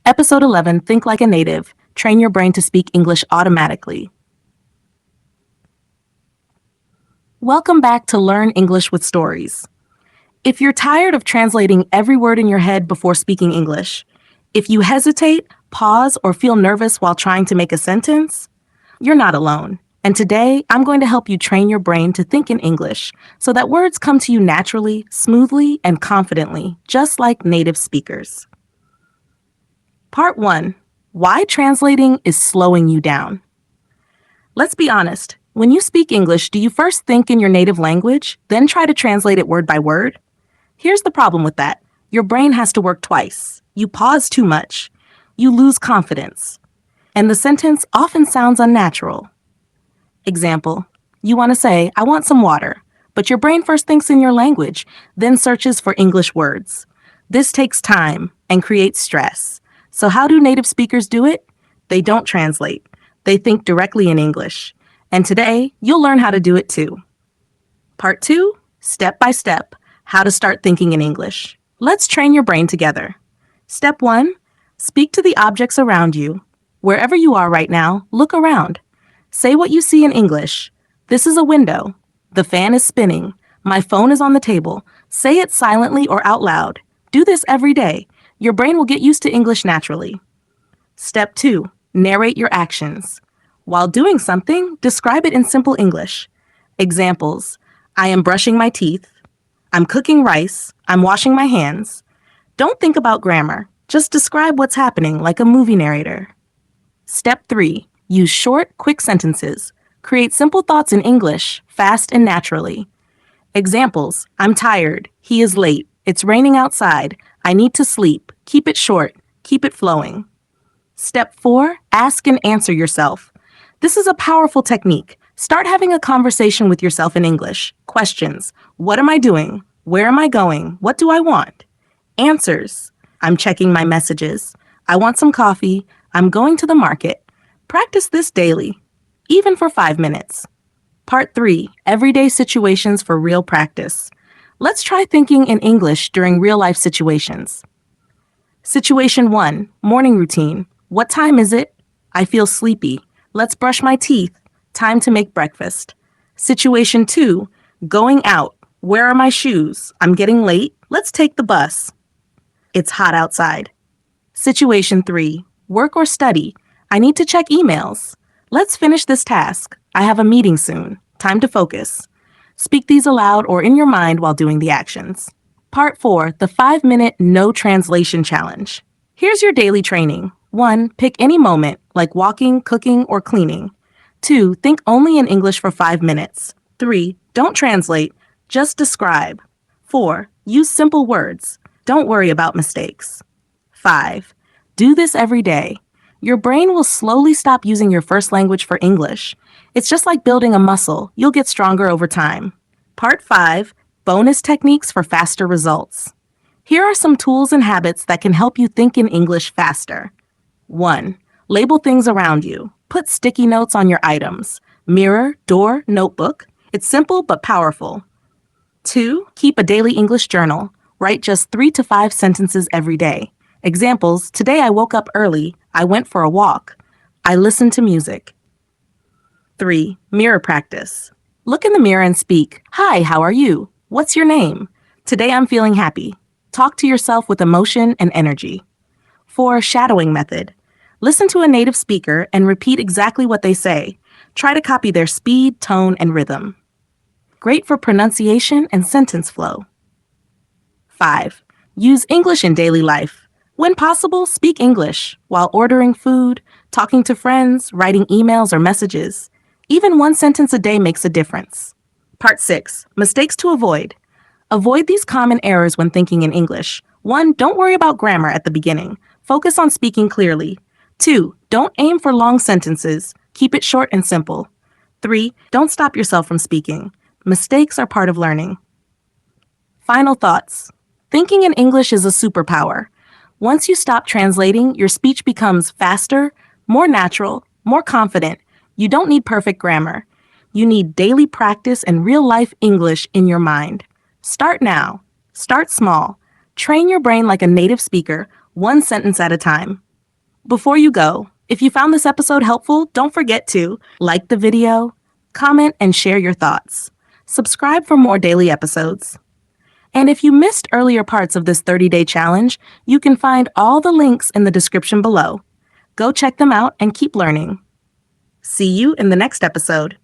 Episode 11, Think Like a Native. Train your brain to speak English automatically. Welcome back to Learn English with Stories. If you're tired of translating every word in your head before speaking English, if you hesitate, pause, or feel nervous while trying to make a sentence, you're not alone. And today, I'm going to help you train your brain to think in English so that words come to you naturally, smoothly, and confidently, just like native speakers. Part 1. Why translating is slowing you down. Let's be honest. When you speak English, do you first think in your native language, then try to translate it word by word? Here's the problem with that. Your brain has to work twice. You pause too much. You lose confidence. And the sentence often sounds unnatural. Example, you want to say, I want some water, but your brain first thinks in your language, then searches for English words. This takes time and creates stress. So how do native speakers do it? They don't translate. They think directly in English. And today, you'll learn how to do it too. Part 2, step by step, how to start thinking in English. Let's train your brain together. Step 1, speak to the objects around you. Wherever you are right now, look around. Say what you see in English. This is a window. The fan is spinning. My phone is on the table. Say it silently or out loud. Do this every day. Your brain will get used to English naturally. Step 2, narrate your actions. While doing something, describe it in simple English. Examples, I am brushing my teeth. I'm cooking rice. I'm washing my hands. Don't think about grammar. Just describe what's happening like a movie narrator. Step 3, use short, quick sentences. Create simple thoughts in English, fast and naturally. Examples, I'm tired. He is late. It's raining outside. I need to sleep. Keep it short. Keep it flowing. Step 4, ask and answer yourself. This is a powerful technique. Start having a conversation with yourself in English. Questions, what am I doing? Where am I going? What do I want? Answers, I'm checking my messages. I want some coffee. I'm going to the market. Practice this daily, even for 5 minutes. Part 3, everyday situations for real practice. Let's try thinking in English during real-life situations. Situation 1, morning routine. What time is it? I feel sleepy. Let's brush my teeth. Time to make breakfast. Situation 2, going out. Where are my shoes? I'm getting late. Let's take the bus. It's hot outside. Situation 3, work or study. I need to check emails. Let's finish this task. I have a meeting soon. Time to focus. Speak these aloud or in your mind while doing the actions. Part 4, the 5-minute no translation challenge. Here's your daily training. 1, pick any moment, like walking, cooking, or cleaning. 2, think only in English for 5 minutes. 3, don't translate, just describe. 4, use simple words. Don't worry about mistakes. 5, do this every day. Your brain will slowly stop using your first language for English. It's just like building a muscle. You'll get stronger over time. Part 5, bonus techniques for faster results. Here are some tools and habits that can help you think in English faster. 1, label things around you. Put sticky notes on your items. Mirror, door, notebook. It's simple but powerful. 2, keep a daily English journal. Write just 3 to 5 sentences every day. Examples, today I woke up early. I went for a walk. I listened to music. 3, mirror practice. Look in the mirror and speak. Hi, how are you? What's your name? Today I'm feeling happy. Talk to yourself with emotion and energy. 4, shadowing method. Listen to a native speaker and repeat exactly what they say. Try to copy their speed, tone, and rhythm. Great for pronunciation and sentence flow. 5, use English in daily life. When possible, speak English while ordering food, talking to friends, writing emails or messages. Even 1 sentence a day makes a difference. Part 6, mistakes to avoid. Avoid these common errors when thinking in English. 1, don't worry about grammar at the beginning. Focus on speaking clearly. 2, don't aim for long sentences. Keep it short and simple. 3, don't stop yourself from speaking. Mistakes are part of learning. Final thoughts. Thinking in English is a superpower. Once you stop translating, your speech becomes faster, more natural, more confident. You don't need perfect grammar. You need daily practice and real-life English in your mind. Start now. Start small. Train your brain like a native speaker, 1 sentence at a time. Before you go, if you found this episode helpful, don't forget to like the video, comment, and share your thoughts. Subscribe for more daily episodes. And if you missed earlier parts of this 30-day challenge, you can find all the links in the description below. Go check them out and keep learning. See you in the next episode.